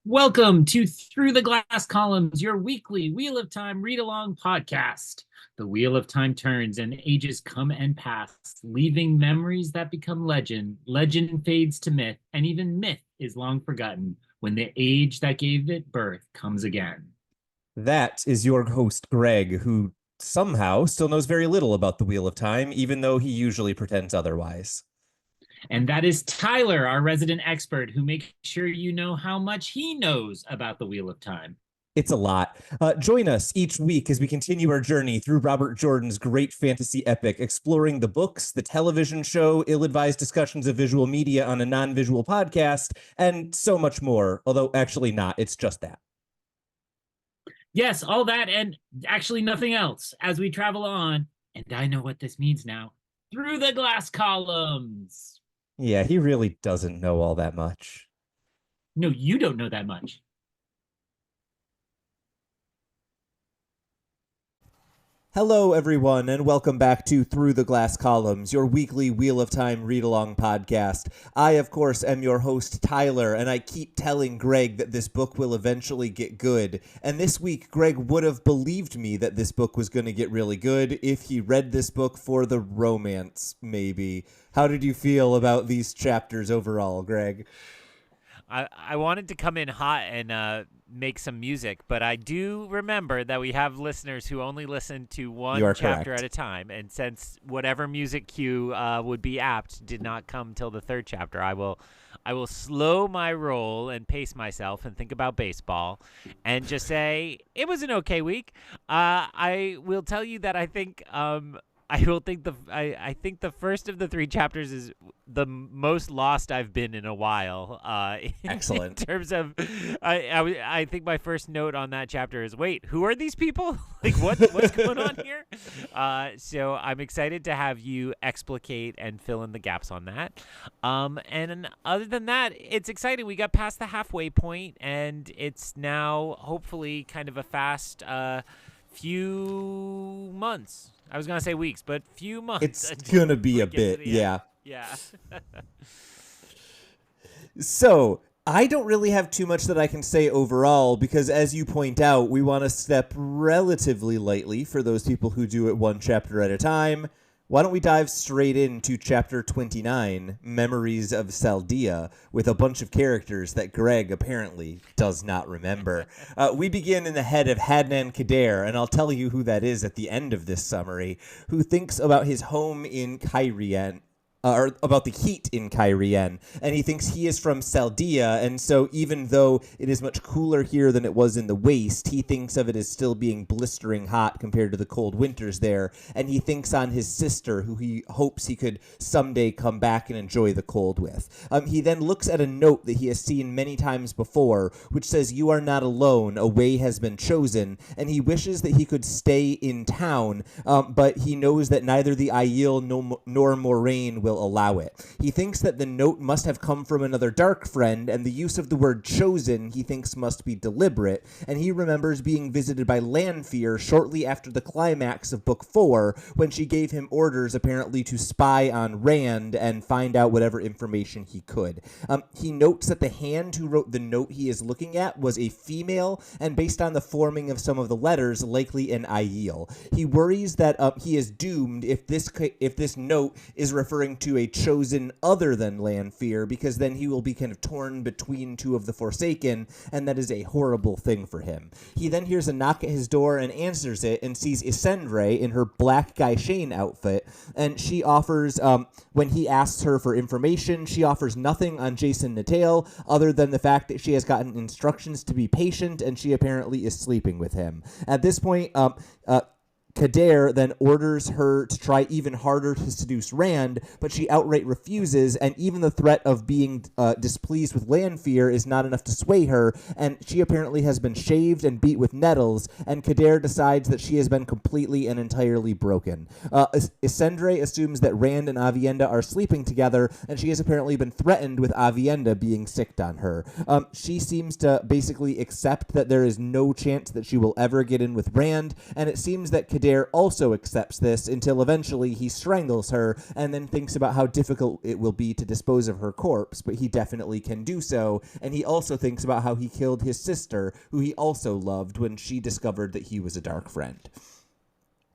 Welcome to Through the Glass Columns, your weekly Wheel of Time read along podcast. The Wheel of Time turns and ages come and pass, leaving memories that become legend. Legend fades to myth, and even myth is long forgotten when the age that gave it birth comes again. That is your host, Greg, who somehow still knows very little about the Wheel of Time, even though he usually pretends otherwise. And that is Tylor, our resident expert, who makes sure you know how much he knows about the Wheel of Time. It's a lot. Join us each week as we continue our journey through Robert Jordan's great fantasy epic, exploring the books, the television show, ill-advised discussions of visual media on a non-visual podcast, and so much more. Although actually not, it's just that. Yes, all that and actually nothing else as we travel on, and I know what this means now, through the glass columns. Yeah, he really doesn't know all that much. No, you don't know that much. Hello, everyone, and welcome back to Through the Glass Columns, your weekly Wheel of Time read-along podcast. I, of course, am your host, Tylor, and I keep telling Greg that this book will eventually get good. And this week, Greg would have believed me that this book was going to get really good if he read this book for the romance, maybe. How did you feel about these chapters overall, Greg? I wanted to come in hot and make some music, but I do remember that we have listeners who only listen to one chapter correct. at a time, and since whatever music cue would be apt did not come till the third chapter, I will slow my roll and pace myself and think about baseball and just say it was an okay week. I will tell you that I think I think the first of the three chapters is the most lost I've been in a while. Excellent. In terms of, I think my first note on that chapter is, wait, who are these people? Like, what's going on here? So I'm excited to have you explicate and fill in the gaps on that. And other than that, it's exciting. We got past the halfway point, and it's now hopefully kind of a fast few months. I was going to say weeks, but few months. It's going to be a bit, yeah. Yeah. So, I don't really have too much that I can say overall because, as you point out, we want to step relatively lightly for those people who do it one chapter at a time. Why don't we dive straight into Chapter 29, Memories of Saldea, with a bunch of characters that Greg apparently does not remember. We begin in the head of Hadnan Kadere, and I'll tell you who that is at the end of this summary, who thinks about his home in Cairhien, or about the heat in Cairhien, and he thinks he is from Saldea, and so even though it is much cooler here than it was in the Waste, he thinks of it as still being blistering hot compared to the cold winters there, and he thinks on his sister, who he hopes he could someday come back and enjoy the cold with. He then looks at a note that he has seen many times before, which says, "You are not alone, a way has been chosen," and he wishes that he could stay in town, but he knows that neither the Aiel nor Moraine will allow it. He thinks that the note must have come from another dark friend, and the use of the word chosen he thinks must be deliberate, and he remembers being visited by Lanfear shortly after the climax of Book 4, when she gave him orders apparently to spy on Rand and find out whatever information he could. He notes that the hand who wrote the note he is looking at was a female, and based on the forming of some of the letters, likely an Aiel. He worries that he is doomed if this note is referring to a chosen other than Lanfear, because then he will be kind of torn between two of the Forsaken, and that is a horrible thing for him. He then hears a knock at his door and answers it and sees Isendre in her black Guy Shane outfit, and she offers, when he asks her for information, she offers nothing on Jason Natale other than the fact that she has gotten instructions to be patient and she apparently is sleeping with him. At this point, Kadere then orders her to try even harder to seduce Rand, but she outright refuses, and even the threat of being displeased with Lanfear is not enough to sway her, and she apparently has been shaved and beat with nettles, and Kadere decides that she has been completely and entirely broken. Isendre assumes that Rand and Avienda are sleeping together, and she has apparently been threatened with Avienda being sicked on her. She seems to basically accept that there is no chance that she will ever get in with Rand, and it seems that Kadere Kadere also accepts this until eventually he strangles her and then thinks about how difficult it will be to dispose of her corpse, but he definitely can do so. And he also thinks about how he killed his sister, who he also loved, when she discovered that he was a dark friend.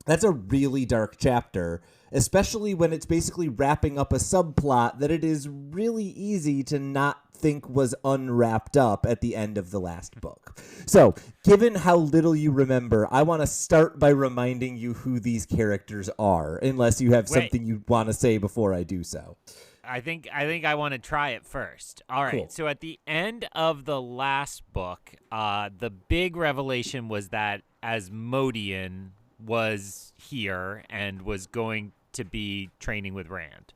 That's a really dark chapter, especially when it's basically wrapping up a subplot that it is really easy to not think was unwrapped up at the end of the last book. So, given how little you remember, I want to start by reminding you who these characters are, unless you have something you want to say before I do so. I think I want to try it first. All right. Cool. So at the end of the last book, the big revelation was that Asmodean was here and was going to be training with Rand.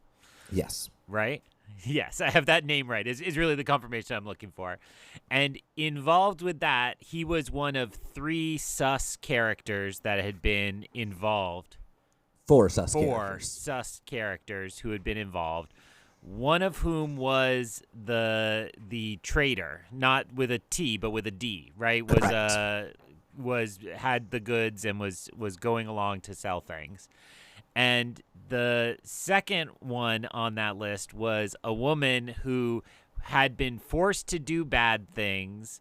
Yes. Right? Yes, I have that name right. Is really the confirmation I'm looking for. And involved with that, he was one of 3 sus characters that had been involved. 4 sus characters who had been involved. One of whom was the trader, not with a T but with a D, right? Was had the goods and was going along to sell things. And the second one on that list was a woman who had been forced to do bad things,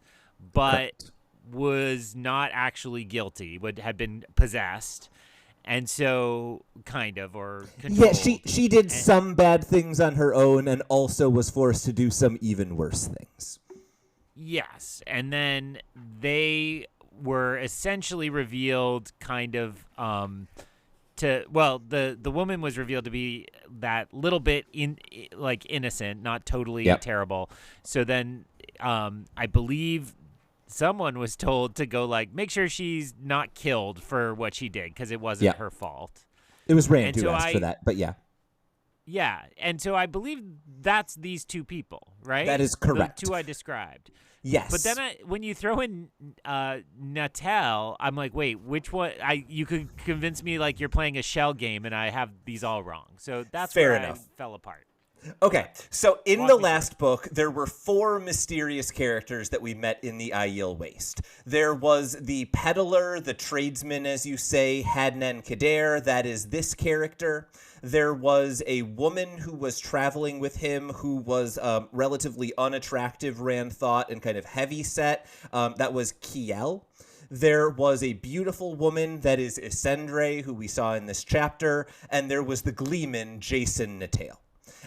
but was not actually guilty, had been possessed. And so, kind of, or controlled. Yeah, she did some bad things on her own and also was forced to do some even worse things. Yes, and then they were essentially revealed kind of the woman was revealed to be that little bit innocent, not totally terrible. So then I believe someone was told to go make sure she's not killed for what she did because it wasn't her fault. It was Rand who asked for that, but yeah. Yeah, and so I believe that's these 2 people, right? That is correct. The 2 I described. Yes. But then when you throw in Natel, I'm like, wait, which one? You could convince me you're playing a shell game and I have these all wrong. So that's fair where enough. I fell apart. Okay, so in the last book, there were 4 mysterious characters that we met in the Aiel Waste. There was the peddler, the tradesman, as you say, Hadnan Kadere. That is this character. There was a woman who was traveling with him who was relatively unattractive, Rand thought, and kind of heavy set. That was Kiel. There was a beautiful woman that is Isendre, who we saw in this chapter. And there was the gleeman, Jason Natal.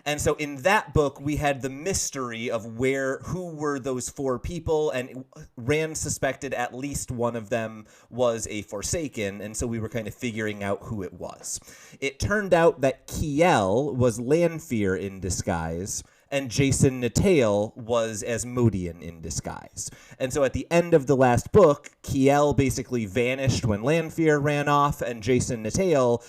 And so in that book, we had the mystery of who were those 4 people, and Rand suspected at least one of them was a Forsaken, and so we were kind of figuring out who it was. It turned out that Kiel was Lanfear in disguise, and Jason Natal was Asmodean in disguise. And so at the end of the last book, Kiel basically vanished when Lanfear ran off, and Jason Natal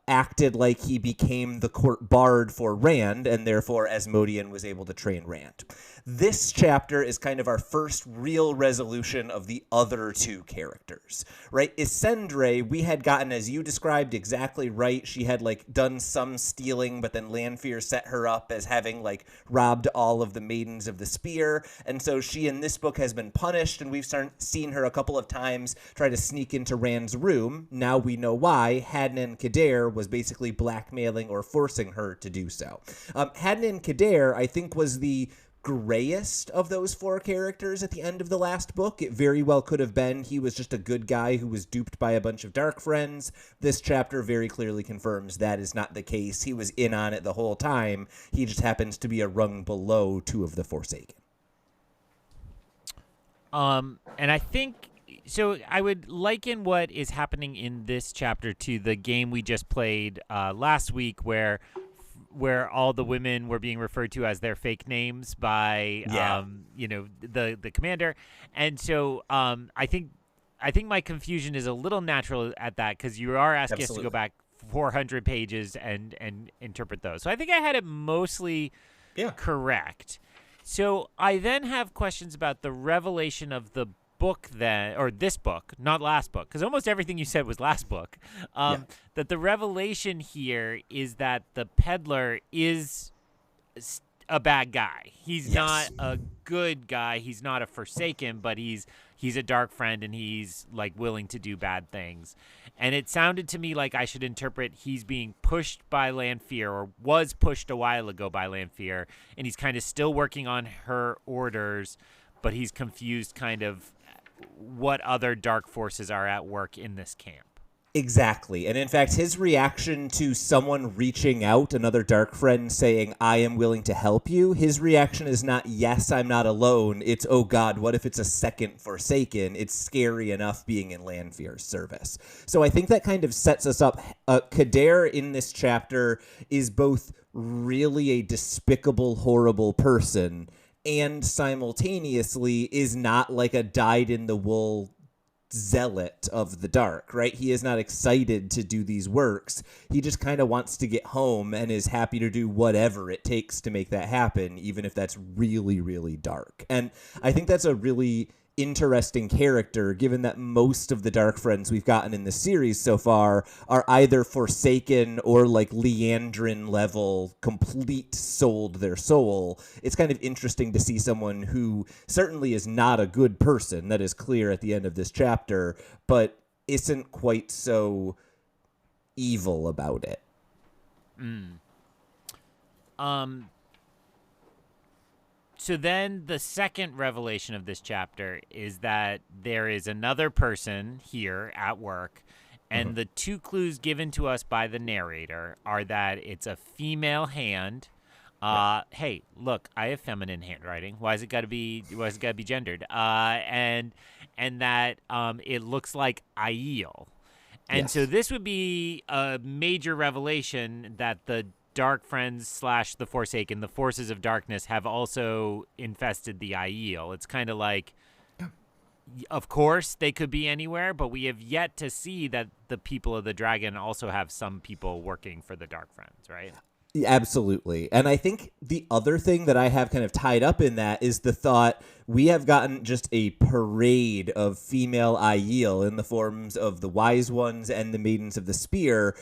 acted like he became the court bard for Rand, and therefore Asmodean was able to train Rand. This chapter is kind of our first real resolution of the other 2 characters, right? Isendre, we had gotten, as you described, exactly right. She had done some stealing, but then Lanfear set her up as having robbed all of the Maidens of the Spear, and so she in this book has been punished, and we've seen her a couple of times try to sneak into Rand's room. Now we know why. Hadnan Kadere was basically blackmailing or forcing her to do so. Hadnan Kadere, I think, was the grayest of those 4 characters at the end of the last book. It very well could have been he was just a good guy who was duped by a bunch of dark friends. This chapter very clearly confirms that is not the case. He was in on it the whole time. He just happens to be a rung below 2 of the Forsaken. And I think so. I would liken what is happening in this chapter to the game we just played last week, where all the women were being referred to as their fake names by the commander. And so I think my confusion is a little natural at that, because you are asking us to go back 400 pages and interpret those. So I think I had it mostly correct. So I then have questions about the revelation of the book or this book, not last book, because almost everything you said was last book, that the revelation here is that the peddler is a bad guy. He's not a good guy. He's not a Forsaken, but he's he's a dark friend and he's like willing to do bad things. And it sounded to me like I should interpret he's being pushed by Lanfear, or was pushed a while ago by Lanfear, and he's kind of still working on her orders, but he's confused kind of what other dark forces are at work in this camp. Exactly. And in fact, his reaction to someone reaching out, another dark friend saying, I am willing to help you, his reaction is not, yes, I'm not alone. It's, oh God, what if it's a second Forsaken? It's scary enough being in Lanfear's service. So I think that kind of sets us up. Kadere in this chapter is both really a despicable, horrible person, and simultaneously is not like a dyed-in-the-wool zealot of the dark, right? He is not excited to do these works. He just kind of wants to get home and is happy to do whatever it takes to make that happen, even if that's really, really dark. And I think that's a really interesting character, given that most of the dark friends we've gotten in the series so far are either Forsaken or like Leandrin level, complete sold their soul. It's kind of interesting to see someone who certainly is not a good person, that is clear at the end of this chapter, but isn't quite so evil about it. So then the second revelation of this chapter is that there is another person here at work, and the two clues given to us by the narrator are that it's a female hand. Hey, look, I have feminine handwriting. Why is it got to be gendered? And that it looks like Aiel. And so this would be a major revelation that the dark friends / the Forsaken, the forces of darkness, have also infested the Aiel. It's kind of like, of course, they could be anywhere, but we have yet to see that the people of the dragon also have some people working for the dark friends, right? Absolutely. And I think the other thing that I have kind of tied up in that is the thought we have gotten just a parade of female Aiel in the forms of the Wise Ones and the Maidens of the Spear.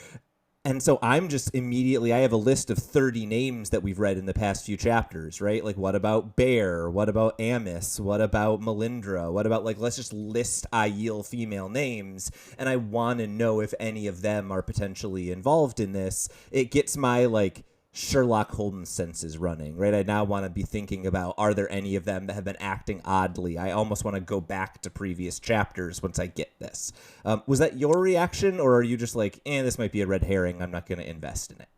And so I'm just immediately, I have a list of 30 names that we've read in the past few chapters, right? Like, what about Bear? What about Amiss? What about Melindra? What about, like, let's just list Aiel female names. And I want to know if any of them are potentially involved in this. It gets my, like, Sherlock Holmes senses running, right? I now want to be thinking about, are there any of them that have been acting oddly? I almost want to go back to previous chapters once I get this. Was that your reaction, or are you just like, this might be a red herring, I'm not going to invest in it?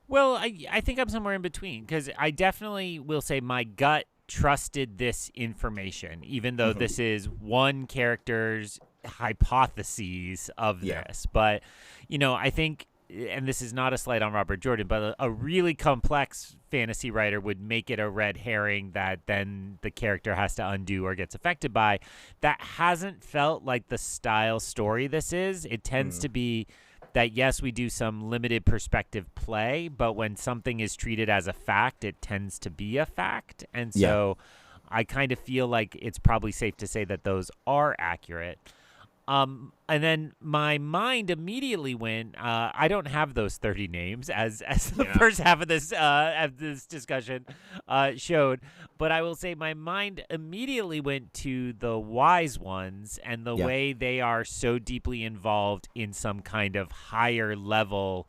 Well, I think I'm somewhere in between, because I definitely will say my gut trusted this information, even though this is one character's hypotheses of this. But, I think, and this is not a slight on Robert Jordan, but a really complex fantasy writer would make it a red herring that then the character has to undo or gets affected by. That hasn't felt like the style story this is. It tends to be that, yes, we do some limited perspective play, but when something is treated as a fact, it tends to be a fact. And so I kind of feel like it's probably safe to say that those are accurate. And then my mind immediately went, I don't have those 30 names as the first half of this discussion showed, but I will say my mind immediately went to the Wise Ones and the way they are so deeply involved in some kind of higher level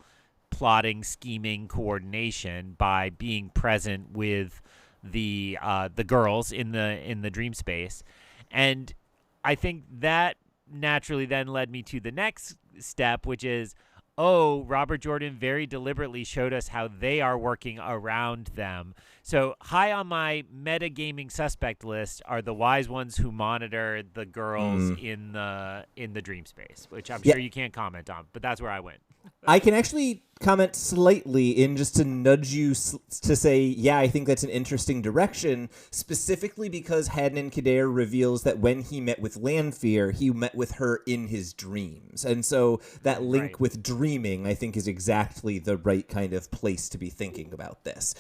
plotting, scheming, coordination by being present with the girls in the dream space. And I think that naturally then led me to the next step, which is, Robert Jordan very deliberately showed us how they are working around them. So high on my metagaming suspect list are the Wise Ones who monitor the girls in the dream space, which I'm sure you can't comment on, but that's where I went. I can actually comment slightly in just to nudge you to say, I think that's an interesting direction, specifically because Hadnan Kadere reveals that when he met with Lanfear, he met with her in his dreams. And so that link with dreaming, I think, is exactly the right kind of place to be thinking about this.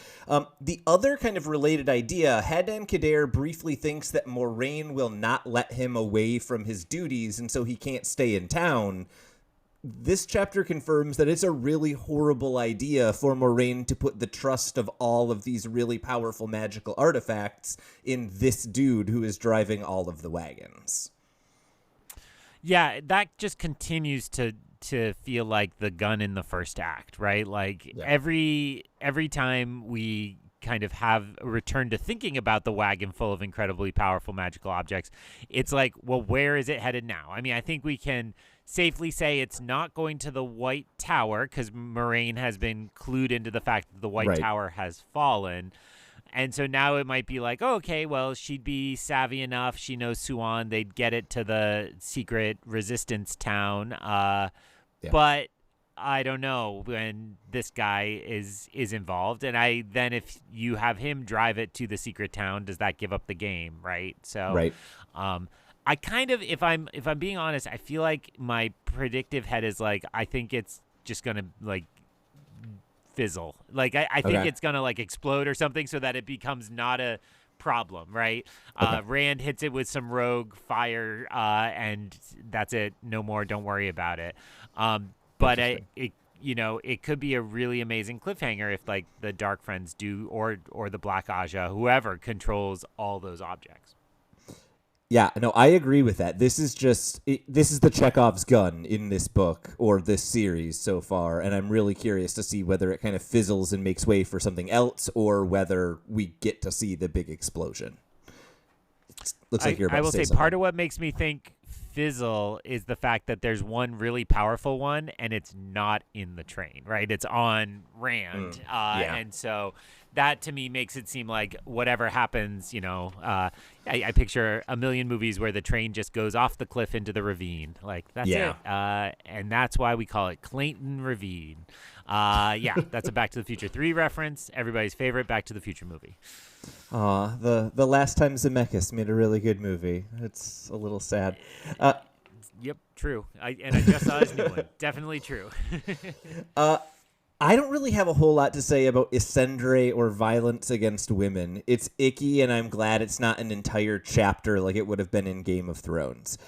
The other kind of related idea, Hadnan Kadere briefly thinks that Moraine will not let him away from his duties, and so he can't stay in town. this chapter confirms that it's a really horrible idea for Moraine to put the trust of all of these really powerful magical artifacts in this dude who is driving all of the wagons. Yeah, that just continues to feel like the gun in the first act, right? Like every time we kind of have a return to thinking about the wagon full of incredibly powerful magical objects, it's like, well, where is it headed now? I mean, I think we can safely say it's not going to the White Tower because Moraine has been clued into the fact that the White Tower has fallen. And so now it might be like, oh, okay, well, she'd be savvy enough. She knows Suan. They'd get it to the secret resistance town. But I don't know when this guy is involved. And if you have him drive it to the secret town, does that give up the game, right? So I kind of, if I'm being honest, I feel like my predictive head is like, I think it's just going to like fizzle. Like I think it's going to like explode or something so that it becomes not a problem, right? Rand hits it with some rogue fire and that's it. No more. Don't worry about it. But it could be a really amazing cliffhanger if like the Dark Friends do, or the Black Aja, whoever controls all those objects. Yeah, no, I agree with that. This is the Chekhov's gun in this book or this series so far, and I'm really curious to see whether it kind of fizzles and makes way for something else, or whether we get to see the big explosion. Looks like you're about to say something. I will say part of what makes me think fizzle is the fact that there's one really powerful one and it's not in the train, right? It's on Rand. And so that to me makes it seem like whatever happens, I picture a million movies where the train just goes off the cliff into the ravine. Like that's it. And that's why we call it Clayton Ravine. That's a Back to the Future 3 reference. Everybody's favorite Back to the Future movie. The last time Zemeckis made a really good movie. It's a little sad. Yep, true. I just saw his new one. Definitely true. I don't really have a whole lot to say about Isendre or violence against women. It's icky, and I'm glad it's not an entire chapter like it would have been in Game of Thrones.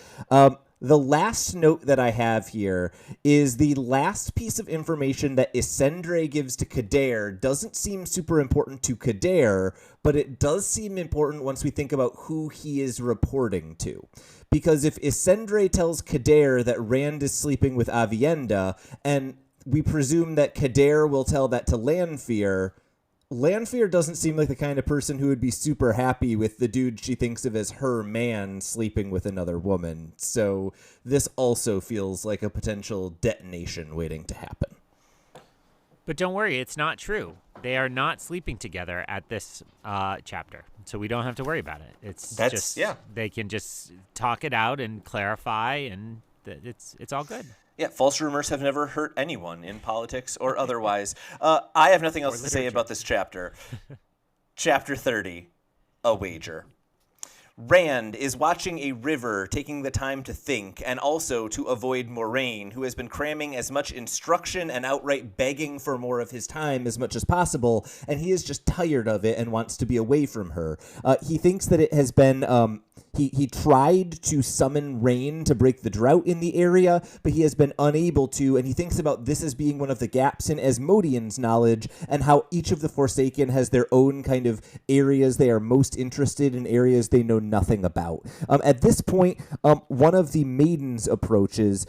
The last note that I have here is the last piece of information that Isendre gives to Kadere doesn't seem super important to Kadere, but it does seem important once we think about who he is reporting to. Because if Isendre tells Kadere that Rand is sleeping with Avienda, and we presume that Kadere will tell that to Lanfear doesn't seem like the kind of person who would be super happy with the dude she thinks of as her man sleeping with another woman. So this also feels like a potential detonation waiting to happen. But don't worry, it's not true. They are not sleeping together at this chapter, so we don't have to worry about it. They can just talk it out and clarify, and it's all good. Yeah, false rumors have never hurt anyone in politics or otherwise. I have nothing else to say about this chapter. Chapter 30, A Wager. Rand is watching a river, taking the time to think, and also to avoid Moraine, who has been cramming as much instruction and outright begging for more of his time as much as possible, and he is just tired of it and wants to be away from her. He thinks that it has been... He tried to summon rain to break the drought in the area, but he has been unable to, and he thinks about this as being one of the gaps in Asmodean's knowledge, and how each of the Forsaken has their own kind of areas they are most interested in, areas they know nothing about. At this point, one of the maidens approaches,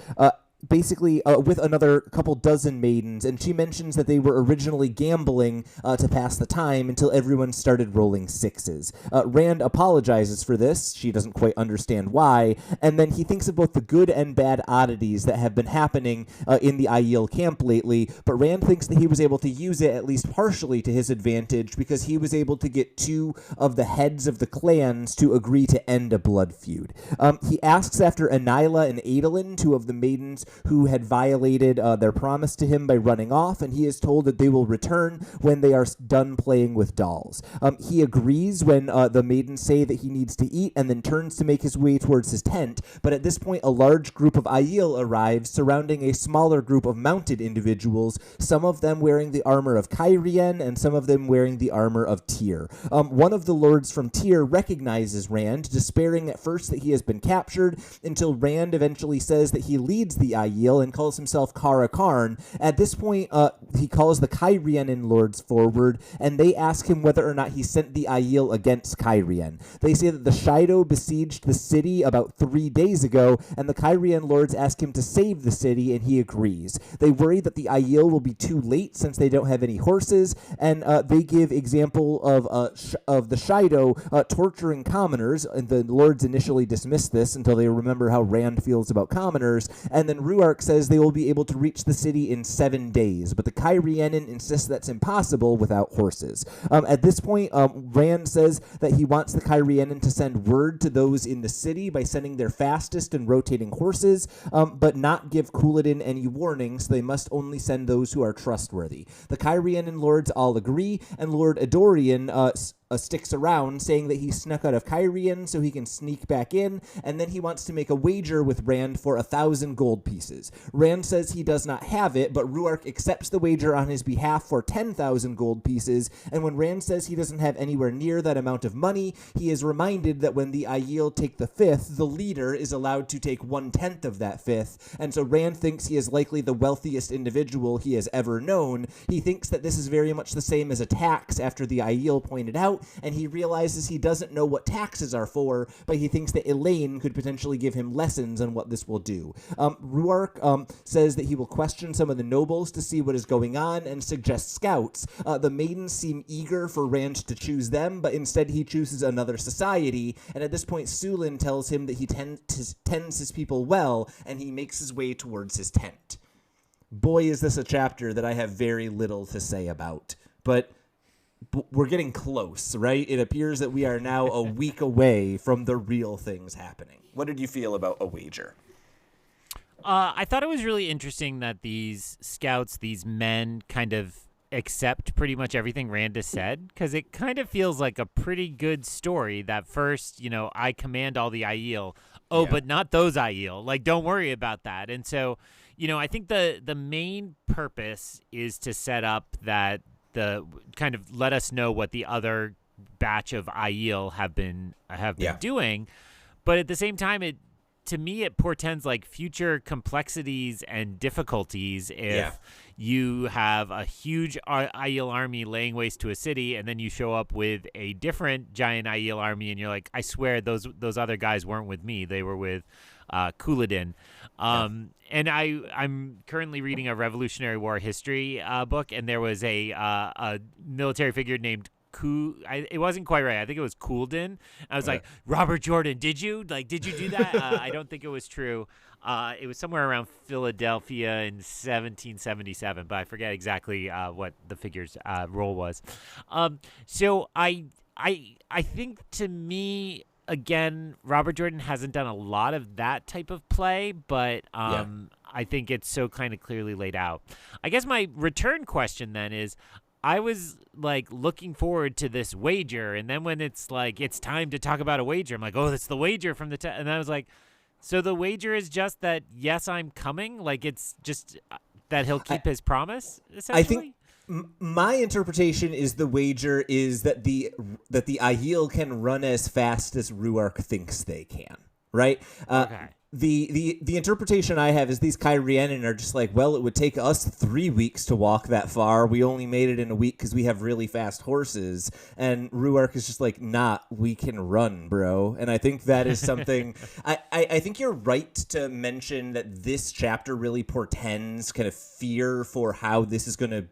basically with another couple dozen maidens, and she mentions that they were originally gambling to pass the time until everyone started rolling sixes. Rand apologizes for this. She doesn't quite understand why, and then he thinks of both the good and bad oddities that have been happening in the Aiel camp lately, but Rand thinks that he was able to use it at least partially to his advantage because he was able to get two of the heads of the clans to agree to end a blood feud. He asks after Anila and Adolin, two of the maidens who had violated their promise to him by running off, and he is told that they will return when they are done playing with dolls. He agrees when the maidens say that he needs to eat, and then turns to make his way towards his tent, but at this point a large group of Aiel arrives surrounding a smaller group of mounted individuals, some of them wearing the armor of Cairhien and some of them wearing the armor of Tyr. One of the lords from Tyr recognizes Rand, despairing at first that he has been captured, until Rand eventually says that he leads the Aiel and calls himself Kara Karn. At this point, he calls the Cairhienin lords forward, and they ask him whether or not he sent the Aiel against Cairhien. They say that the Shaido besieged the city about 3 days ago, and the Cairhien lords ask him to save the city, and he agrees. They worry that the Aiel will be too late since they don't have any horses, and they give example of the Shaido torturing commoners, and the lords initially dismiss this until they remember how Rand feels about commoners, and then Ruark says they will be able to reach the city in 7 days, but the Cairhienin insist that's impossible without horses. At this point, Rand says that he wants the Cairhienin to send word to those in the city by sending their fastest and rotating horses, but not give Couladin any warnings. They must only send those who are trustworthy. The Cairhienin lords all agree, and Lord Adorian sticks around, saying that he snuck out of Cairhien so he can sneak back in, and then he wants to make a wager with Rand for 1,000 gold pieces. Rand says he does not have it, but Ruark accepts the wager on his behalf for 10,000 gold pieces, and when Rand says he doesn't have anywhere near that amount of money, he is reminded that when the Aiel take the fifth, the leader is allowed to take 1/10 of that fifth, and so Rand thinks he is likely the wealthiest individual he has ever known. He thinks that this is very much the same as a tax after the Aiel pointed out, and he realizes he doesn't know what taxes are for, but he thinks that Elaine could potentially give him lessons on what this will do. Ruark says that he will question some of the nobles to see what is going on and suggest scouts. The maidens seem eager for Rand to choose them, but instead he chooses another society, and at this point Sulin tells him that he tends his people well, and he makes his way towards his tent. Boy, is this a chapter that I have very little to say about, but we're getting close, right? It appears that we are now a week away from the real things happening. What did you feel about A Wager? I thought it was really interesting that these scouts, these men, kind of accept pretty much everything Rand has said, because it kind of feels like a pretty good story that first, I command all the Aiel. Oh, yeah. But not those Aiel. Like, don't worry about that. And so, I think the main purpose is to set up that kind of let us know what the other batch of Aiel have been doing, but at the same time, to me it portends like future complexities and difficulties if you have a huge Aiel army laying waste to a city, and then you show up with a different giant Aiel army, and you're like, I swear those other guys weren't with me; they were with Couladin. And I'm currently reading a Revolutionary War history book, and there was a military figure named it wasn't quite right. I think it was Couladin. I was like, Robert Jordan, did you do that? I don't think it was true. It was somewhere around Philadelphia in 1777, but I forget exactly what the figure's role was. So I think, to me, again, Robert Jordan hasn't done a lot of that type of play, but I think it's so kind of clearly laid out. I guess my return question then is, I was like looking forward to this wager, and then when it's like it's time to talk about a wager, I'm like, oh, that's the wager from the and I was like, so the wager is just that, yes, I'm coming? Like, it's just that he'll keep his promise, essentially? I think my interpretation is the wager is that the Aiel can run as fast as Ruark thinks they can, right? Okay. The interpretation I have is these Cairhienin are just like, well, it would take us 3 weeks to walk that far. We only made it in a week because we have really fast horses. And Ruark is just like, nah, we can run, bro. And I think that is something... I think you're right to mention that this chapter really portends kind of fear for how this is going to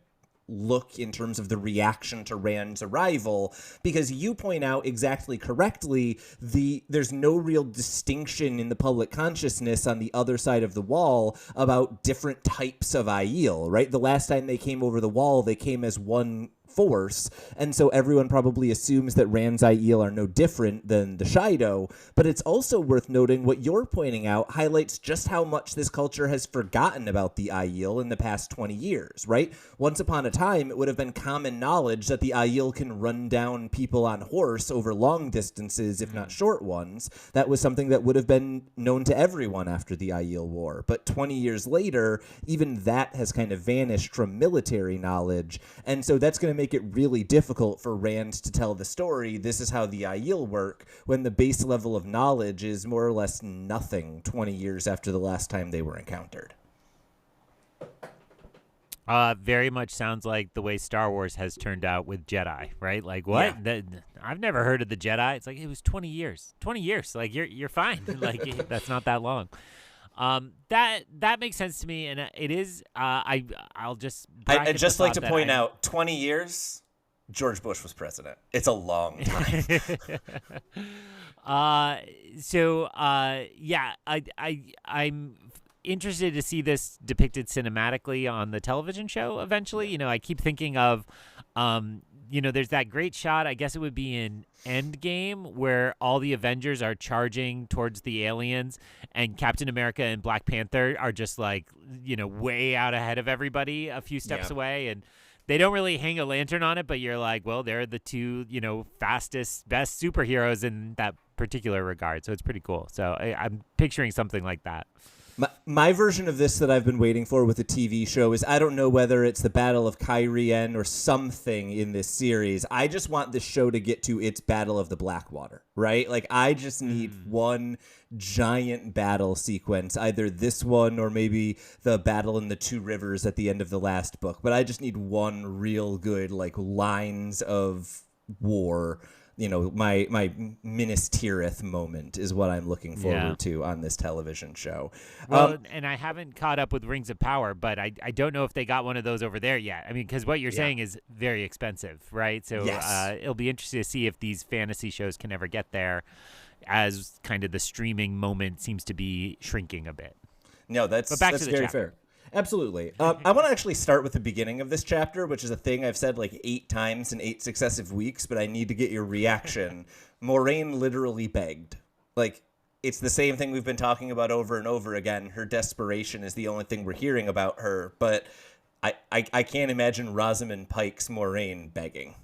look in terms of the reaction to Rand's arrival, because you point out exactly correctly, there's no real distinction in the public consciousness on the other side of the wall about different types of Aiel, right? The last time they came over the wall, they came as one force, and so everyone probably assumes that Rand's Aiel are no different than the Shaido, but it's also worth noting what you're pointing out highlights just how much this culture has forgotten about the Aiel in the past 20 years, right? Once upon a time, it would have been common knowledge that the Aiel can run down people on horse over long distances, if not short ones. That was something that would have been known to everyone after the Aiel War, but 20 years later, even that has kind of vanished from military knowledge, and so that's going to make make it really difficult for Rand to tell the story, this is how the Aiel work, when the base level of knowledge is more or less nothing 20 years after the last time they were encountered. Very much sounds like the way Star Wars has turned out with Jedi, right? Like, what? Yeah. I've never heard of the Jedi. It's like, it was 20 years. 20 years. Like, you're fine. Like, that's not that long. That makes sense to me, and it is. I'll just. I'd just like to point out, 20 years, George Bush was president. It's a long time. I'm interested to see this depicted cinematically on the television show eventually. You know, I keep thinking of, there's that great shot, I guess it would be in Endgame, where all the Avengers are charging towards the aliens and Captain America and Black Panther are just like, way out ahead of everybody a few steps away. And they don't really hang a lantern on it, but you're like, well, they're the two, fastest, best superheroes in that particular regard. So it's pretty cool. So I'm picturing something like that. My version of this that I've been waiting for with the TV show is, I don't know whether it's the Battle of Kyrien or something in this series. I just want this show to get to its Battle of the Blackwater, right? Like, I just need one giant battle sequence, either this one or maybe the battle in the Two Rivers at the end of the last book. But I just need one real good, like, lines of war. My Minas Tirith moment is what I'm looking forward to on this television show. Well, and I haven't caught up with Rings of Power, but I don't know if they got one of those over there yet. I mean, because what you're saying is very expensive, right? So it'll be interesting to see if these fantasy shows can ever get there, as kind of the streaming moment seems to be shrinking a bit. No, that's very fair. Absolutely. I want to actually start with the beginning of this chapter, which is a thing I've said like 8 times in 8 successive weeks, but I need to get your reaction. Moraine literally begged. Like, it's the same thing we've been talking about over and over again. Her desperation is the only thing we're hearing about her, but I can't imagine Rosamund Pike's Moraine begging.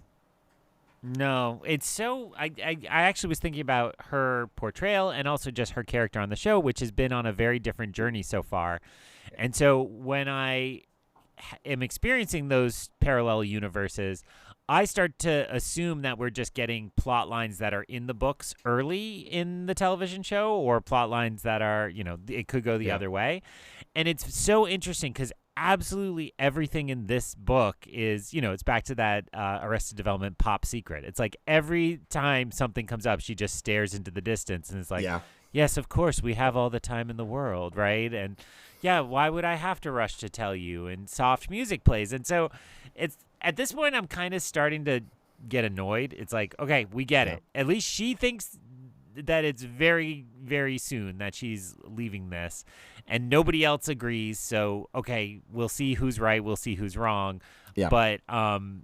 No, it's so. I actually was thinking about her portrayal and also just her character on the show, which has been on a very different journey so far. And so when I am experiencing those parallel universes, I start to assume that we're just getting plot lines that are in the books early in the television show, or plot lines that are, it could go the other way. And it's so interesting because absolutely everything in this book is, it's back to that Arrested Development pop secret. It's like every time something comes up, she just stares into the distance and it's like, yes, of course, we have all the time in the world, right? And why would I have to rush to tell you? And soft music plays. And so it's at this point, I'm kind of starting to get annoyed. It's like, okay, we get it. At least she thinks that it's very, very soon that she's leaving this, and nobody else agrees. So, okay, we'll see who's right. We'll see who's wrong. Yeah. But, to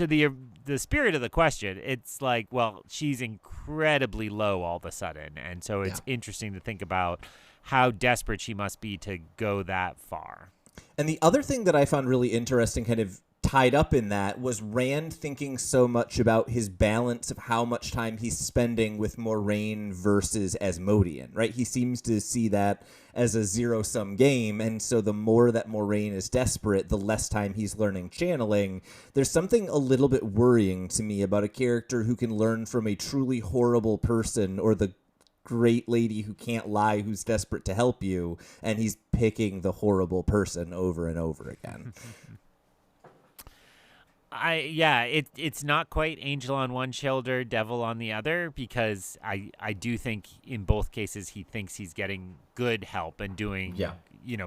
the spirit of the question, it's like, well, she's incredibly low all of a sudden. And so it's interesting to think about how desperate she must be to go that far. And the other thing that I found really interesting, kind of tied up in that, was Rand thinking so much about his balance of how much time he's spending with Moraine versus Asmodean, right? He seems to see that as a zero-sum game, and so the more that Moraine is desperate, the less time he's learning channeling. There's something a little bit worrying to me about a character who can learn from a truly horrible person, or the great lady who can't lie, who's desperate to help you, and he's picking the horrible person over and over again. It's not quite angel on one shoulder, devil on the other, because I do think in both cases he thinks he's getting good help and doing,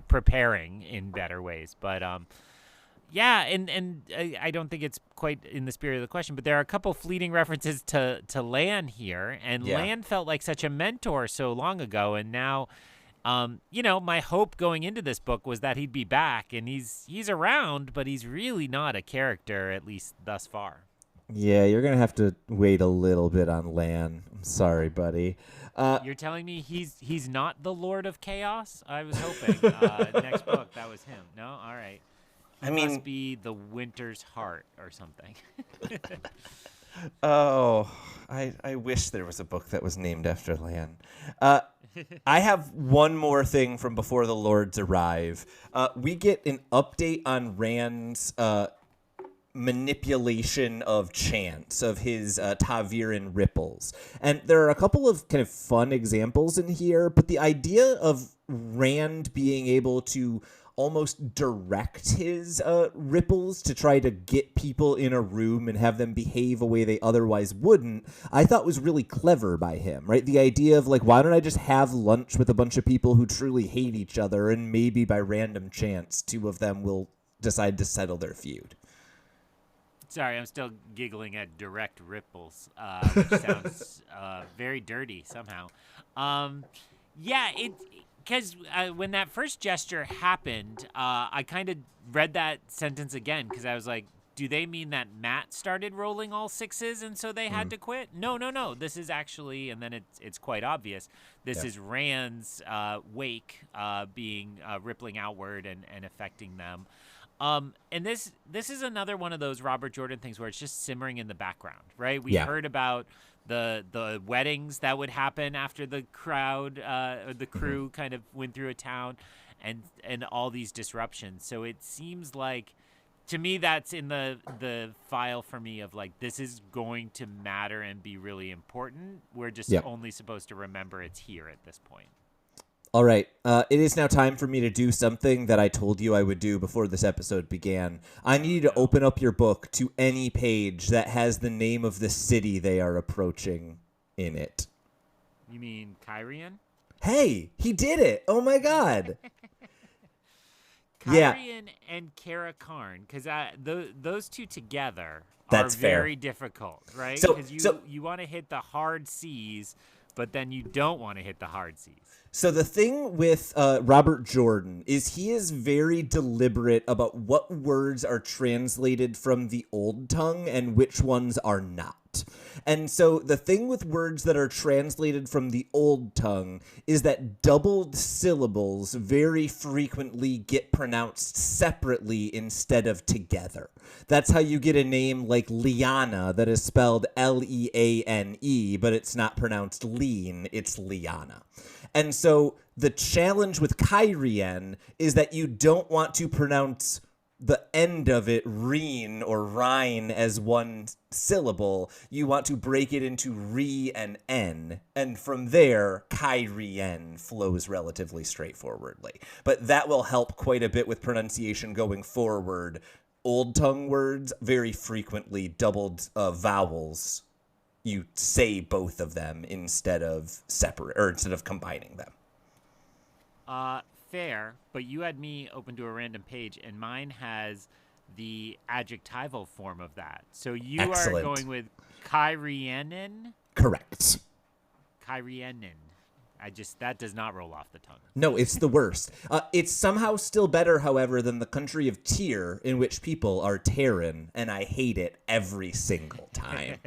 preparing in better ways. But and I don't think it's quite in the spirit of the question, but there are a couple fleeting references to Lan here, and Lan felt like such a mentor so long ago, and now, my hope going into this book was that he'd be back, and he's around, but he's really not a character, at least thus far. Yeah, you're gonna have to wait a little bit on Lan. I'm sorry, buddy. You're telling me he's not the Lord of Chaos? I was hoping next book that was him. No, all right. It must be the Winter's Heart or something. Oh, I wish there was a book that was named after Lan. I have one more thing from before the Lords arrive. We get an update on Rand's manipulation of chance, of his Taviran ripples. And there are a couple of kind of fun examples in here, but the idea of Rand being able to almost direct his ripples to try to get people in a room and have them behave a way they otherwise wouldn't, I thought was really clever by him, right? The idea of, like, why don't I just have lunch with a bunch of people who truly hate each other, and maybe by random chance, two of them will decide to settle their feud. Sorry, I'm still giggling at direct ripples, which sounds very dirty somehow. Yeah, because when that first gesture happened, I kind of read that sentence again because I was like, do they mean that Matt started rolling all sixes and so they had to quit? No. This is actually, and then it's quite obvious, this is Rand's wake being rippling outward and affecting them. And this is another one of those Robert Jordan things where it's just simmering in the background, right? We heard about the weddings that would happen after the crowd, the crew kind of went through a town, and all these disruptions. So it seems like, to me, that's in the file for me of like, this is going to matter and be really important. We're just only supposed to remember it's here at this point. All right, it is now time for me to do something that I told you I would do before this episode began. I need you to open up your book to any page that has the name of the city they are approaching in it. You mean Kyrian? Hey, he did it! Oh my god! Kyrian and Kara Karn, because those two together are very difficult, right? Because you want to hit the hard C's, but then you don't want to hit the hard C's. So the thing with Robert Jordan is he is very deliberate about what words are translated from the old tongue and which ones are not. And so the thing with words that are translated from the old tongue is that doubled syllables very frequently get pronounced separately instead of together. That's how you get a name like Liana that is spelled Leane, but it's not pronounced lean, it's Liana. And so the challenge with Kyrian is that you don't want to pronounce the end of it reen or rine as one syllable. You want to break it into re and n, and from there Kyrian flows relatively straightforwardly. But that will help quite a bit with pronunciation going forward. Old tongue words, very frequently doubled vowels. You say both of them instead of combining them. Fair, but you had me open to a random page, and mine has the adjectival form of that. So you are going with Kyrianin? Correct. Kyrianin. That does not roll off the tongue. No, it's the worst. It's somehow still better, however, than the country of Tyr, in which people are Terran, and I hate it every single time.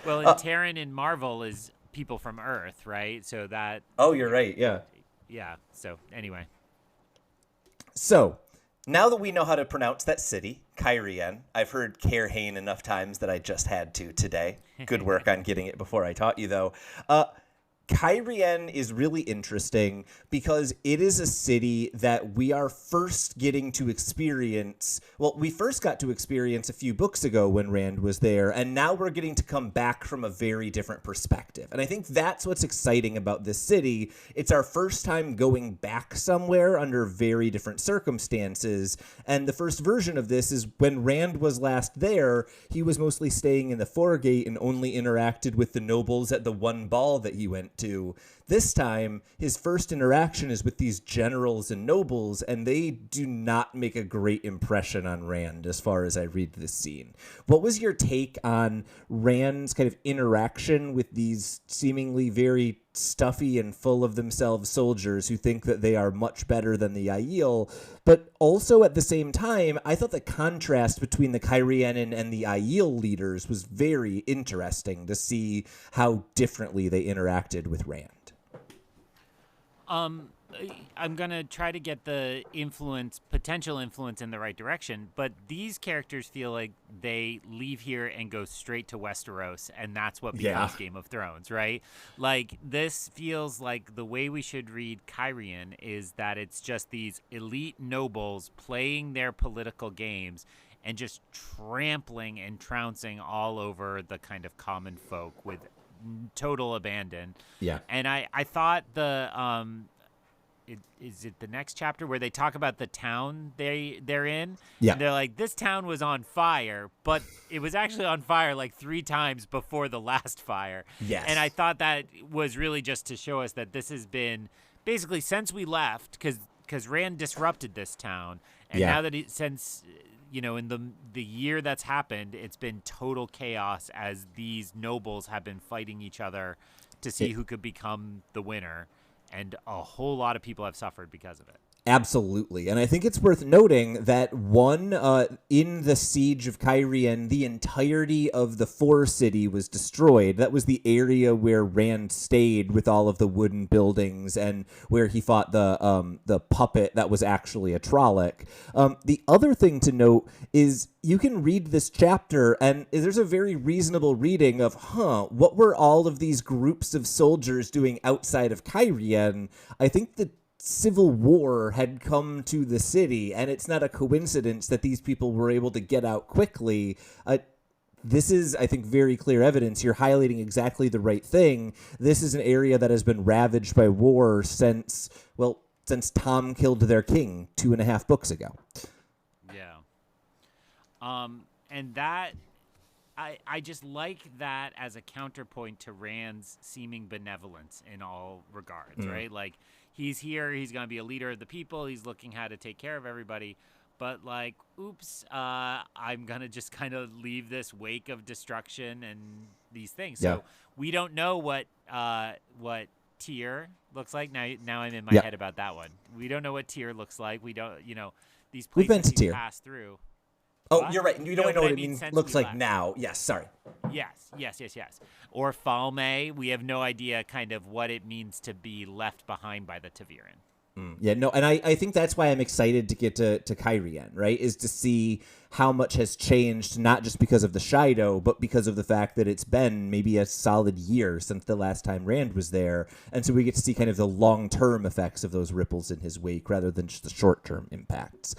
Well, and Terran in Marvel is people from Earth, right? So that... Oh, you're right, yeah. Yeah, so anyway. So, now that we know how to pronounce that city, Kyrian, I've heard Cairhane enough times that I just had to today. Good work on getting it before I taught you, though. Kyrian is really interesting because it is a city that we are first getting to experience. Well, we first got to experience a few books ago when Rand was there, and now we're getting to come back from a very different perspective. And I think that's what's exciting about this city. It's our first time going back somewhere under very different circumstances. And the first version of this is when Rand was last there, he was mostly staying in the foregate and only interacted with the nobles at the one ball that he went to. This time, his first interaction is with these generals and nobles, and they do not make a great impression on Rand as far as I read this scene. What was your take on Rand's kind of interaction with these seemingly very stuffy and full of themselves soldiers who think that they are much better than the Aiel, but also at the same time, I thought the contrast between the Kyrianin and the Aiel leaders was very interesting to see how differently they interacted with Rand. I'm going to try to get the potential influence in the right direction, but these characters feel like they leave here and go straight to Westeros, and that's what becomes Game of Thrones, right? Like, this feels like the way we should read Kyrian is that it's just these elite nobles playing their political games, and just trampling and trouncing all over the kind of common folk with total abandon. Yeah. And I thought is it the next chapter where they talk about the town they're in? Yeah. And they're like, this town was on fire, but it was actually on fire like 3 times before the last fire. Yes. And I thought that was really just to show us that this has been basically since we left, because Rand disrupted this town, and now that since in the year that's happened, it's been total chaos as these nobles have been fighting each other to see who could become the winner. And a whole lot of people have suffered because of it. Absolutely. And I think it's worth noting that in the siege of Cairhien, the entirety of the City was destroyed. That was the area where Rand stayed with all of the wooden buildings and where he fought the puppet that was actually a Trolloc. The other thing to note is you can read this chapter and there's a very reasonable reading of, what were all of these groups of soldiers doing outside of Cairhien? I think the civil war had come to the city, and it's not a coincidence that these people were able to get out quickly. This is, I think, very clear evidence. You're highlighting exactly the right thing. This is an area that has been ravaged by war since Tom killed their king 2.5 books ago. Yeah. And that, I just like that as a counterpoint to Rand's seeming benevolence in all regards, right? Like, he's here, he's going to be a leader of the people, he's looking how to take care of everybody, but like, oops, I'm going to just kind of leave this wake of destruction and these things. So we don't know what Tyr looks like. Now I'm in my head about that one. We don't know what Tyr looks like. We don't, these places we pass through. Oh, you're right. You don't know what it looks like now. Yes, sorry. Yes. Or Falme, we have no idea kind of what it means to be left behind by the Taviran. Yeah, no, and I think that's why I'm excited to get to Cairhien, right, is to see how much has changed, not just because of the Shaido, but because of the fact that it's been maybe a solid year since the last time Rand was there, and so we get to see kind of the long-term effects of those ripples in his wake rather than just the short-term impacts.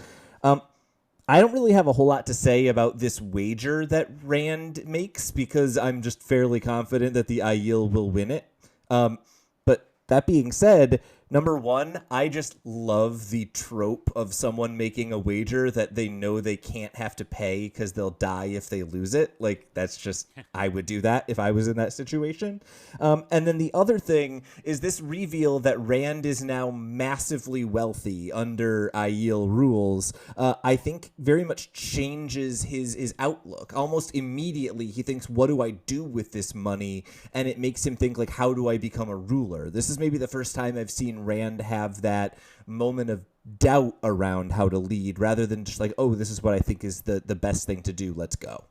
I don't really have a whole lot to say about this wager that Rand makes because I'm just fairly confident that the Aiel will win it. But that being said, number one, I just love the trope of someone making a wager that they know they can't have to pay because they'll die if they lose it. Like, that's just, I would do that if I was in that situation. And then the other thing is this reveal that Rand is now massively wealthy under Aiel rules, I think very much changes his outlook. Almost immediately, he thinks, what do I do with this money? And it makes him think, like, how do I become a ruler? This is maybe the first time I've seen Rand have that moment of doubt around how to lead rather than just like, oh, this is what I think is the best thing to do. Let's go.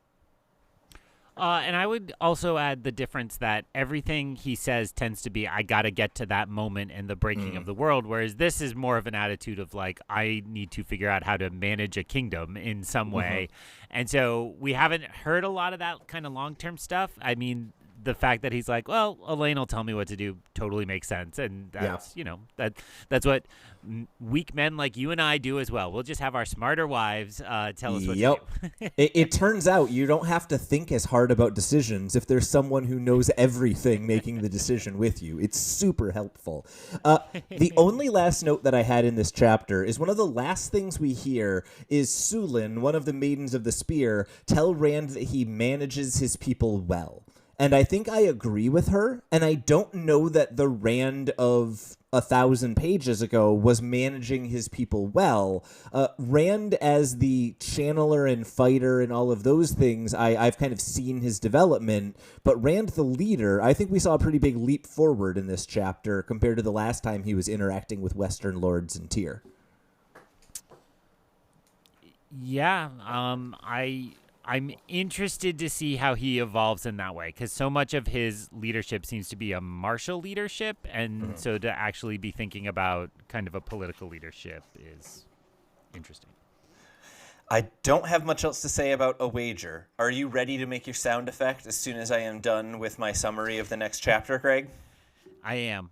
And I would also add the difference that everything he says tends to be, I got to get to that moment in the breaking of the world, whereas this is more of an attitude of like, I need to figure out how to manage a kingdom in some way. And so we haven't heard a lot of that kind of long-term stuff. I mean, the fact that he's like, well, Elaine will tell me what to do totally makes sense. And that's, that's what weak men like you and I do as well. We'll just have our smarter wives tell us what to do. It turns out you don't have to think as hard about decisions if there's someone who knows everything making the decision with you. It's super helpful. The only last note that I had in this chapter is one of the last things we hear is Sulin, one of the Maidens of the Spear, tell Rand that he manages his people well. And I think I agree with her, and I don't know that the Rand of 1,000 pages ago was managing his people well. Rand as the channeler and fighter and all of those things, I've kind of seen his development, but Rand the leader, I think we saw a pretty big leap forward in this chapter compared to the last time he was interacting with Western lords and Tyr. Yeah, I'm interested to see how he evolves in that way, because so much of his leadership seems to be a martial leadership, and so to actually be thinking about kind of a political leadership is interesting. I don't have much else to say about a wager. Are you ready to make your sound effect as soon as I am done with my summary of the next chapter, Greg? I am.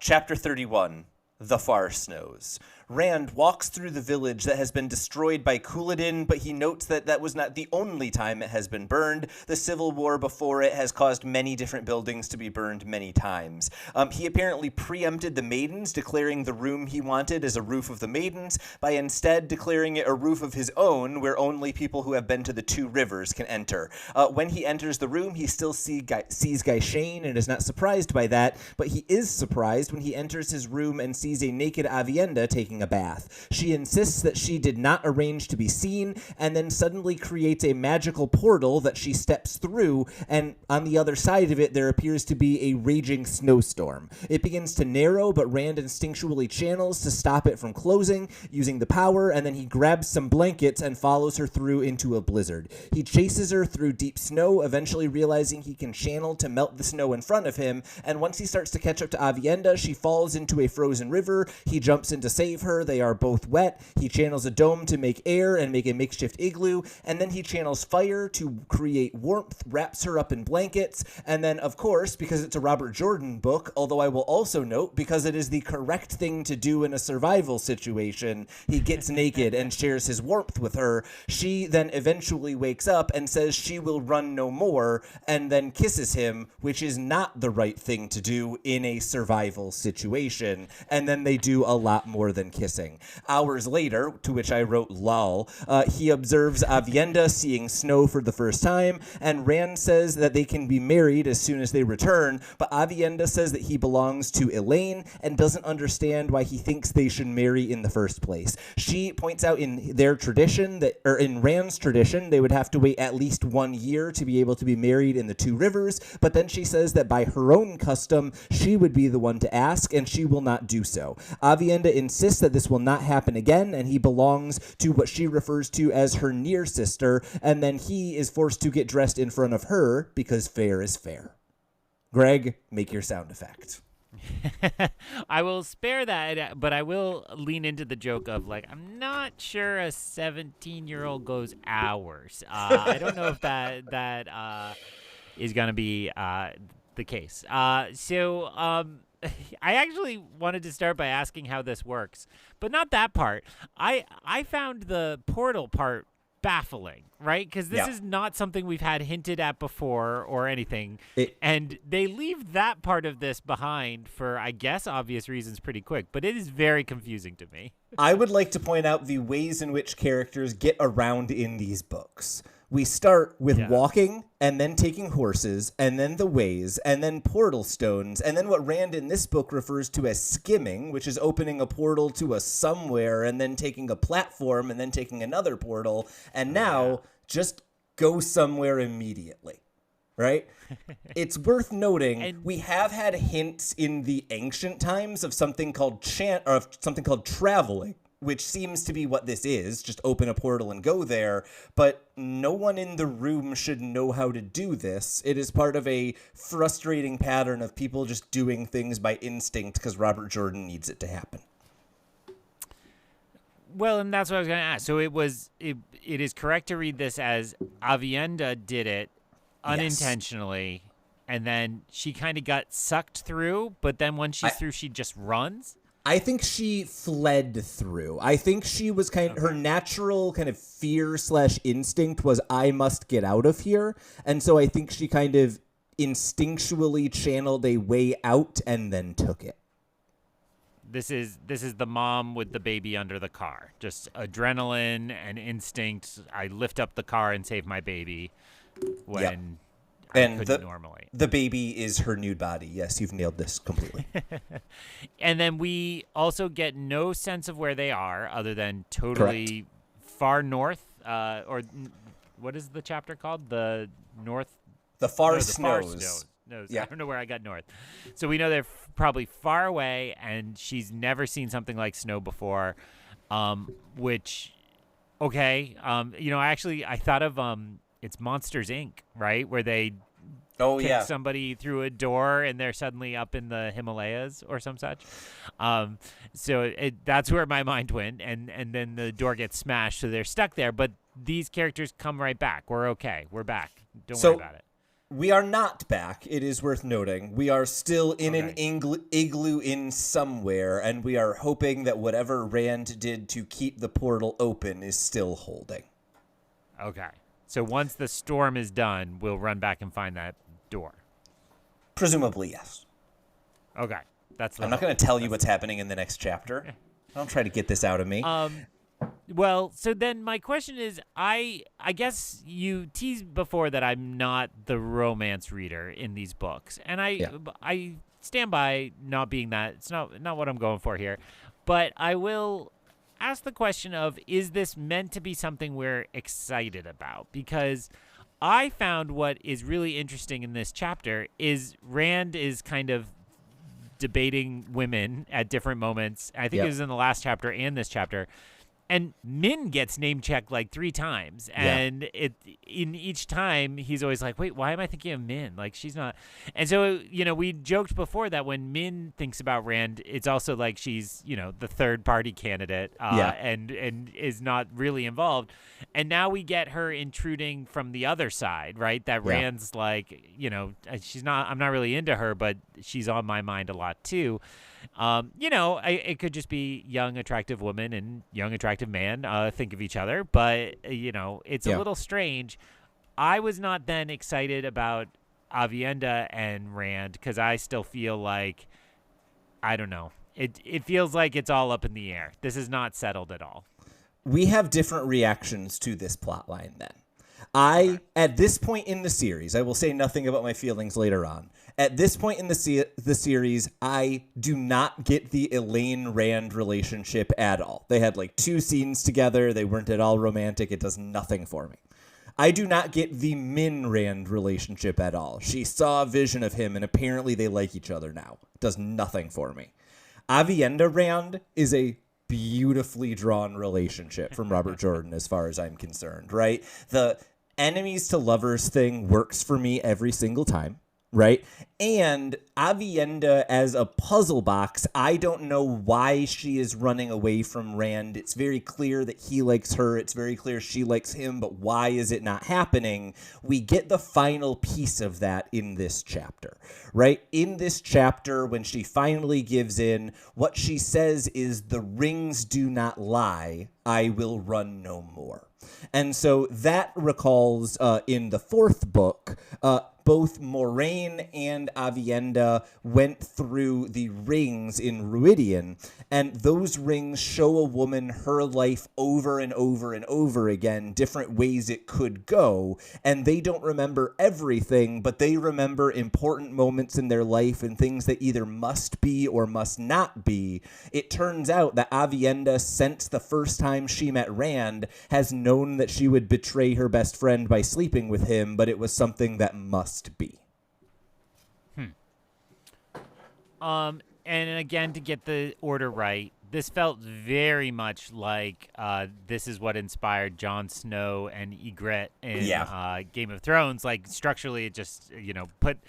Chapter 31. The Far Snows. Rand walks through the village that has been destroyed by Couladin, but he notes that that was not the only time it has been burned. The civil war before it has caused many different buildings to be burned many times. He apparently preempted the maidens, declaring the room he wanted as a roof of the maidens, by instead declaring it a roof of his own, where only people who have been to the two rivers can enter. When he enters the room, he still sees Gai'Shane and is not surprised by that, but he is surprised when he enters his room and sees a naked Aviendha taking a bath. She insists that she did not arrange to be seen, and then suddenly creates a magical portal that she steps through, and on the other side of it there appears to be a raging snowstorm. It begins to narrow, but Rand instinctually channels to stop it from closing, using the power, and then he grabs some blankets and follows her through into a blizzard. He chases her through deep snow, eventually realizing he can channel to melt the snow in front of him, and once he starts to catch up to Aviendha, she falls into a frozen river. He jumps in to save her. They are both wet. He channels a dome to make air and make a makeshift igloo, and then he channels fire to create warmth, wraps her up in blankets, and then, of course, because it's a Robert Jordan book, although I will also note, because it is the correct thing to do in a survival situation, he gets naked and shares his warmth with her. She then eventually wakes up and says she will run no more, and then kisses him, which is not the right thing to do in a survival situation. And then they do a lot more than kissing. Hours later, to which I wrote lol, he observes Aviendha seeing snow for the first time, and Rand says that they can be married as soon as they return, but Aviendha says that he belongs to Elaine and doesn't understand why he thinks they should marry in the first place. She points out in their tradition, that, or in Rand's tradition, they would have to wait at least 1 year to be able to be married in the two rivers, but then she says that by her own custom, she would be the one to ask, and she will not do so. Aviendha insists that this will not happen again, and he belongs to what she refers to as her near sister, and then he is forced to get dressed in front of her because fair is fair. Greg, make your sound effect. I will spare that, but I will lean into the joke of, like, I'm not sure a 17-year-old goes hours. I don't know if that is going to be the case. I actually wanted to start by asking how this works, but not that part. I found the portal part baffling, right? Because this is not something we've had hinted at before or anything. And they leave that part of this behind for, I guess, obvious reasons pretty quick, but it is very confusing to me. I would like to point out the ways in which characters get around in these books. We start with walking, and then taking horses, and then the ways, and then portal stones, and then what Rand in this book refers to as skimming, which is opening a portal to a somewhere, and then taking a platform, and then taking another portal, and now just go somewhere immediately, right? It's worth noting we have had hints in the ancient times of something called traveling, which seems to be what this is, just open a portal and go there, but no one in the room should know how to do this. It is part of a frustrating pattern of people just doing things by instinct because Robert Jordan needs it to happen. Well, and that's what I was going to ask. So it is correct to read this as Aviendha did it unintentionally, and then she kind of got sucked through, but then when she's through, she just runs? I think she fled through. I think she was her natural kind of fear/instinct was, I must get out of here. And so I think she kind of instinctually channeled a way out and then took it. This is the mom with the baby under the car. Just adrenaline and instinct. I lift up the car and save my baby when I couldn't normally. The baby is her nude body. Yes, you've nailed this completely. And then we also get no sense of where they are other than totally far north. Or what is the chapter called? The far snows. Yeah. I don't know where I got north. So we know they're probably far away, and she's never seen something like snow before, which, okay. I thought of it's Monsters, Inc., right? Where they kick somebody through a door and they're suddenly up in the Himalayas or some such. So that's where my mind went, and then the door gets smashed, so they're stuck there. But these characters come right back. We're okay. We're back. Don't worry about it. We are not back, it is worth noting. We are still in an Okay. igloo in somewhere, and we are hoping that whatever Rand did to keep the portal open is still holding. Okay. So once the storm is done, we'll run back and find that door. Presumably, yes. Okay. That's the I'm not hope. going to tell you what's happening in the next chapter. Don't try to get this out of me. Well, so then my question is, I guess you teased before that I'm not the romance reader in these books, and I stand by not being that. It's not what I'm going for here, but I will ask the question of, is this meant to be something we're excited about? Because I found what is really interesting in this chapter is Rand is kind of debating women at different moments. I think it was in the last chapter and this chapter. And Min gets name checked like 3 times, and in each time he's always like, "Wait, why am I thinking of Min? Like she's not." And so we joked before that when Min thinks about Rand, it's also like she's the third party candidate, and is not really involved. And now we get her intruding from the other side, right? That Rand's like, she's not. I'm not really into her, but she's on my mind a lot too. It could just be young, attractive woman and young, attractive man think of each other, but, it's a little strange. I was not then excited about Avienda and Rand because I still feel like, I don't know, it feels like it's all up in the air. This is not settled at all. We have different reactions to this plotline then. At this point in the series, I will say nothing about my feelings later on. At this point in the series, I do not get the Elaine-Rand relationship at all. They had like 2 scenes together. They weren't at all romantic. It does nothing for me. I do not get the Min-Rand relationship at all. She saw a vision of him, and apparently they like each other now. It does nothing for me. Avienda-Rand is a beautifully drawn relationship from Robert Jordan as far as I'm concerned, right? The enemies to lovers thing works for me every single time, right? And Avienda as a puzzle box, I don't know why she is running away from Rand. It's very clear that he likes her. It's very clear she likes him, but why is it not happening? We get the final piece of that in this chapter, right? In this chapter, when she finally gives in, what she says is, "The rings do not lie. I will run no more." And so that recalls in the 4th book, both Moraine and Avienda went through the rings in Ruidian, and those rings show a woman her life over and over and over again, different ways it could go, and they don't remember everything, but they remember important moments in their life and things that either must be or must not be. It turns out that Avienda, since the first time she met Rand, has known that she would betray her best friend by sleeping with him, but it was something that must be. And again, to get the order right, this felt very much like this is what inspired Jon Snow and Ygritte in Game of Thrones. Like structurally, it just put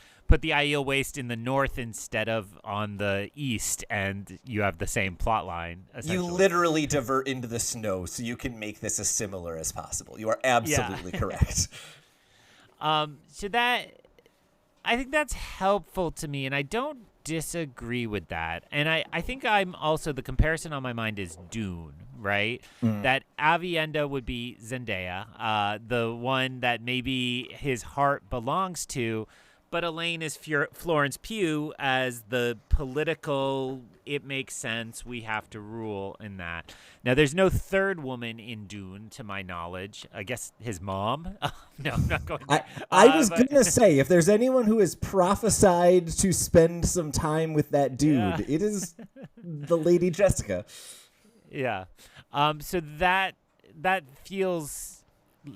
the Aiel Waste in the north instead of on the east, and you have the same plot line. You literally divert into the snow so you can make this as similar as possible. You are absolutely correct. So that, I think that's helpful to me, and I don't disagree with that. And I think I'm also, the comparison on my mind is Dune, right? That Avienda would be Zendaya, the one that maybe his heart belongs to, but Elaine is Florence Pugh as the political, it makes sense, we have to rule in that. Now, there's no third woman in Dune, to my knowledge. I guess his mom? No, I'm not going there. I was going to say, if there's anyone who is prophesied to spend some time with that dude, it is the Lady Jessica. Yeah. So that feels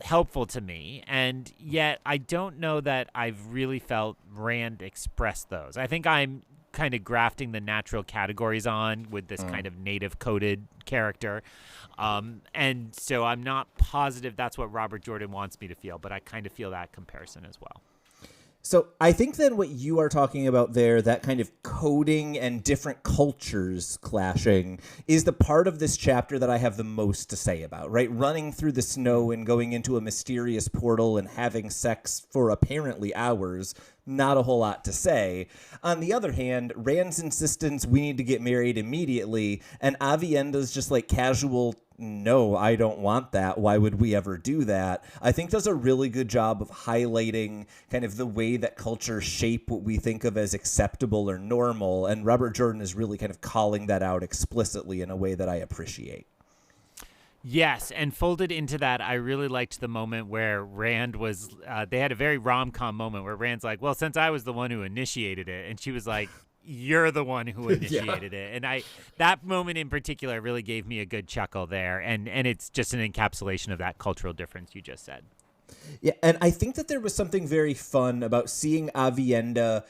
helpful to me, and yet I don't know that I've really felt Rand express those. I think I'm kind of grafting the natural categories on with this kind of native coded character, and so I'm not positive that's what Robert Jordan wants me to feel, but I kind of feel that comparison as well. So I think then what you are talking about there, that kind of coding and different cultures clashing, is the part of this chapter that I have the most to say about, right? Running through the snow and going into a mysterious portal and having sex for apparently hours, not a whole lot to say. On the other hand, Rand's insistence we need to get married immediately, and Avienda's just like casual, no, I don't want that. Why would we ever do that? I think does a really good job of highlighting kind of the way that cultures shape what we think of as acceptable or normal. And Robert Jordan is really kind of calling that out explicitly in a way that I appreciate. Yes, and folded into that, I really liked the moment where Rand was, they had a very rom-com moment where Rand's like, well, since I was the one who initiated it, and she was like, you're the one who initiated it. And that moment in particular really gave me a good chuckle there, and it's just an encapsulation of that cultural difference you just said. Yeah, and I think that there was something very fun about seeing Avienda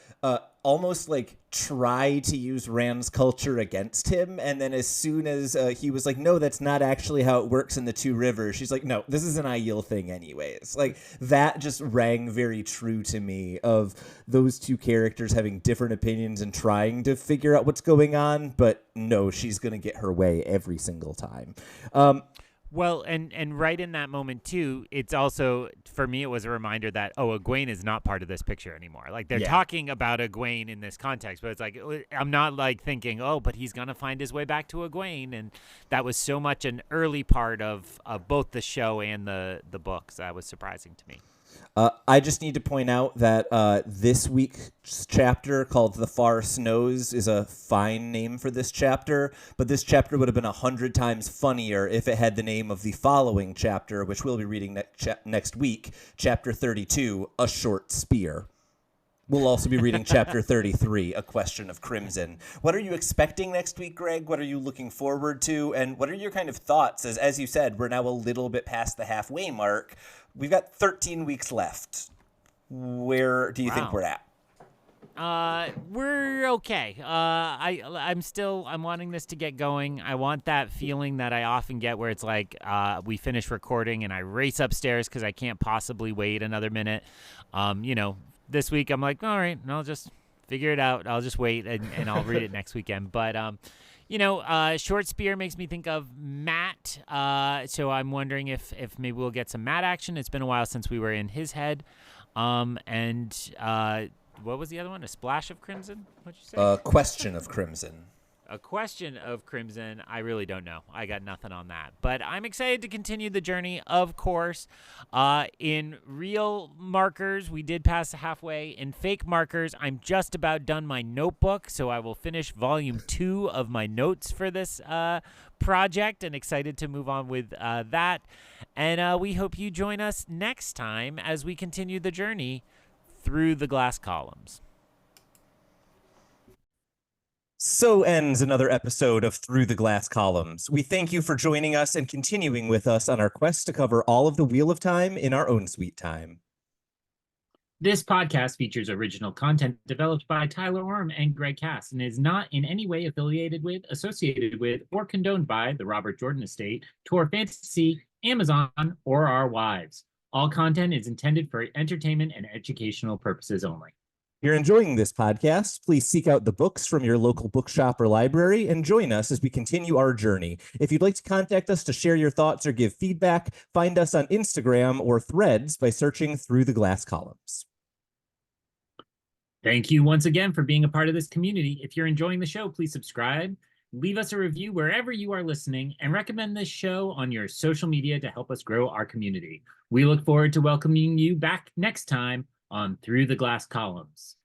almost like try to use Rand's culture against him, and then as soon as he was like, no, that's not actually how it works in the Two Rivers, she's like, no, this is an Aiel thing anyways. Like, that just rang very true to me, of those two characters having different opinions and trying to figure out what's going on, but no, she's going to get her way every single time. Well, and right in that moment, too, it's also, for me, it was a reminder that, oh, Egwene is not part of this picture anymore. Like, they're talking about Egwene in this context, but it's like, I'm not, like, thinking, oh, but he's going to find his way back to Egwene. And that was so much an early part of both the show and the books. That was surprising to me. I just need to point out that this week's chapter, called The Far Snows, is a fine name for this chapter, but this chapter would have been 100 times funnier if it had the name of the following chapter, which we'll be reading next week, Chapter 32, A Short Spear. We'll also be reading Chapter 33, A Question of Crimson. What are you expecting next week, Greg? What are you looking forward to? And what are your kind of thoughts? As you said, we're now a little bit past the halfway mark. We've got 13 weeks left. Where do you think we're at? We're okay. I'm wanting this to get going. I want that feeling that I often get where it's like, we finish recording and I race upstairs because I can't possibly wait another minute. This week I'm like, all right, I'll just figure it out. I'll just wait and I'll read it next weekend. But, Short Spear makes me think of Matt. So I'm wondering if maybe we'll get some Matt action. It's been a while since we were in his head. What was the other one? A Splash of Crimson? What'd you say? Question of Crimson. A Question of Crimson. I really don't know. I got nothing on that. But I'm excited to continue the journey, of course. In real markers, we did pass halfway. In fake markers, I'm just about done my notebook, so I will finish volume 2 of my notes for this project, and excited to move on with that. And we hope you join us next time as we continue the journey through the glass columns. So ends another episode of Through the Glass Columns. We thank you for joining us and continuing with us on our quest to cover all of the Wheel of Time in our own sweet time. This podcast features original content developed by Tylor and Greg Cass and is not in any way affiliated with, associated with, or condoned by the Robert Jordan Estate, Tor Fantasy, Amazon, or our wives. All content is intended for entertainment and educational purposes only. If you're enjoying this podcast, please seek out the books from your local bookshop or library and join us as we continue our journey. If you'd like to contact us to share your thoughts or give feedback, find us on Instagram or Threads by searching Through the Glass Columns. Thank you once again for being a part of this community. If you're enjoying the show, please subscribe, leave us a review wherever you are listening, and recommend this show on your social media to help us grow our community. We look forward to welcoming you back next time on Through the Glass Columns.